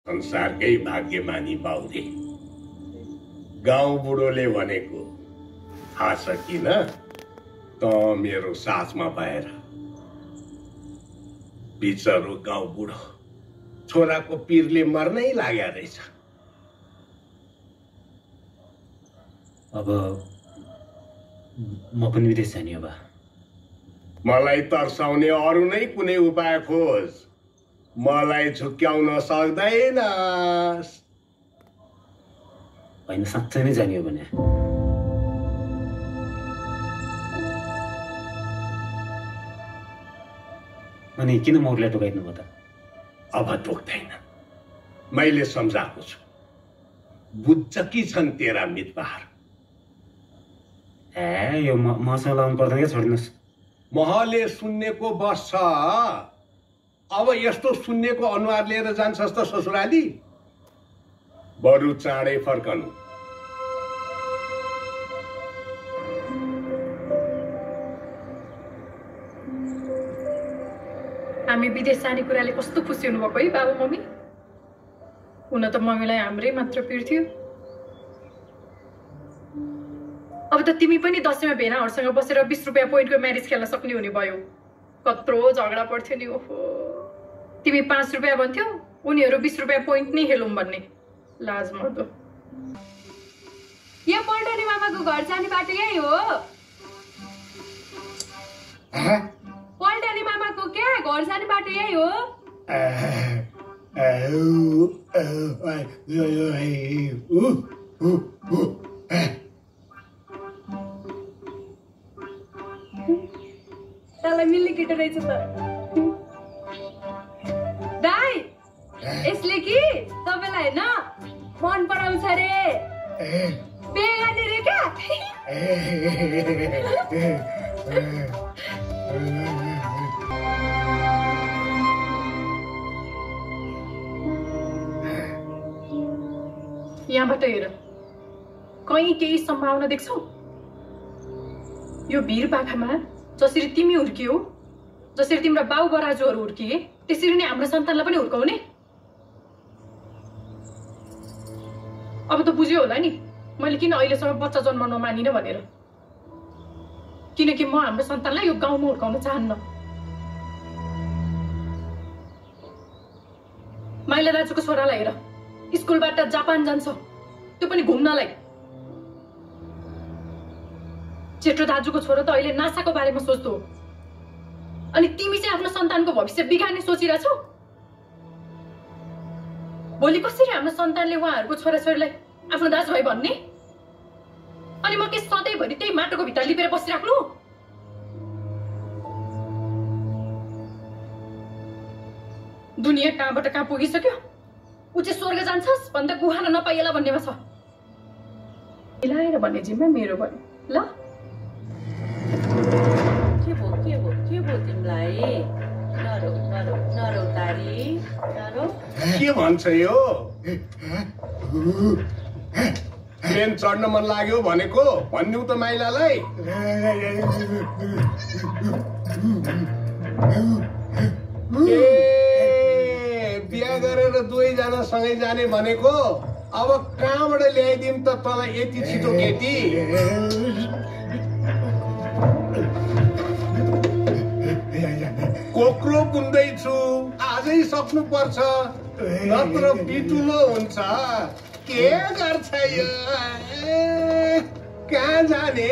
संसारकै भाग्यमानी बाउले गाउँ बुढोले भनेको थाहा छ किन त मेरो साथमा भएर बिचरो गाउँ बुढो छोराको पिरले मर्नै लाग्या रहेछ। अब म पनि विदेश जाने अब मलाई तर्साउने अरू नै कुनै उपाय खोज, मलाई झुक्क्याउन सक्दैनस्। होइन साँच्चै नै जाने हो भने अनि किन मोरलाई टोकाइदिनु भयो त? अब टोक्दैन, मैले सम्झाएको छु। बुझ्छ कि छन् तेरा मितबार? ए यो मसँग लाउनु पर्दैन क्या, छोडिदिनुहोस्। महले सुन्नेको बस छ, अब यस्तो सुन्नेको अनुहार लिएर जान्छस् त ससुराली? बरु चाँडै फर्कनु। हामी विदेश जाने कुराले कस्तो खुसी हुनुभएको है बाबु मम्मी। हुन त मम्मीलाई हाम्रै मात्र पिर थियो। अब त तिमी पनि दसैँमा भेनाहरूसँग बसेर 20 रुपियाँ पोइन्टको म्यारेज खेल्न सक्ने हुने भयो। कत्रो झगडा पर्थ्यो नि। ओहो, तिमी 5 रुपियाँ भन्थ्यौ, उनीहरू 20 रुपियाँ पोइन्ट नै खेलौँ भन्ने। लाज मर्दो। यो पल्टनी मामाको घर जाने बाटो यही हो? पल्टनी मामाको क्या घर जाने बाटो यही हो? तँलाई मिल्ने केटो रहेछ त। दाइ, यसले कि तपाईँलाई होइन मन पराउँछ रे, बिहे गर्ने रे क्या। यहाँबाट हेर, कहीँ केही सम्भावना देख्छौ? यो भिर पाखामा जसरी तिमी हुर्कियौ, जसरी तिम्रा बाउ बराजुहरू हुर्किए, त्यसरी नै हाम्रो सन्तानलाई पनि हुर्काउने। अब त बुझ्यो होला नि मैले किन अहिलेसम्म बच्चा जन्माउन मानिन भनेर। किनकि म हाम्रो सन्तानलाई यो गाउँमा हुर्काउन चाहन्न। माइला दाजुको छोरालाई हेर, स्कुलबाट जापान जान्छ, त्यो पनि घुम्नलाई। जेठो दाजुको छोरो त अहिले नासाको बारेमा सोच्दो हो, अनि तिमी चाहिँ आफ्नो सन्तानको भविष्य बिगार्ने सोचिरहेछौ। भोलि कसरी हाम्रो सन्तानले उहाँहरूको छोराछोरीलाई आफ्नो दाजुभाइ भन्ने? अनि म के सधैँभरि त्यही माटोको भित्र लिपेर बसिराख्नु? दुनियाँ कहाँबाट कहाँ पुगिसक्यो। ऊ चाहिँ स्वर्ग जान्छस् भन्दा गुहान नपाइएला भन्नेमा छ। मिलाएर भन्ने जिम्मा मेरो भयो ल। के भो तिमीलाई? नरौ तारी नरौ। के भन्छ यो? ट्रेन चढ्न मन लाग्यो भनेको भन्नु त माइलालाई। बिहा गरेर दुवैजना सँगै जाने भनेको, अब कहाँबाट ल्याइदिउँ त तँलाई यति छिटो केटी? कोक्रो बुन्दैछु, आजै सक्नु पर्छ, नत्र बिटुलो हुन्छ। के गर्छ यो? कहाँ जाने?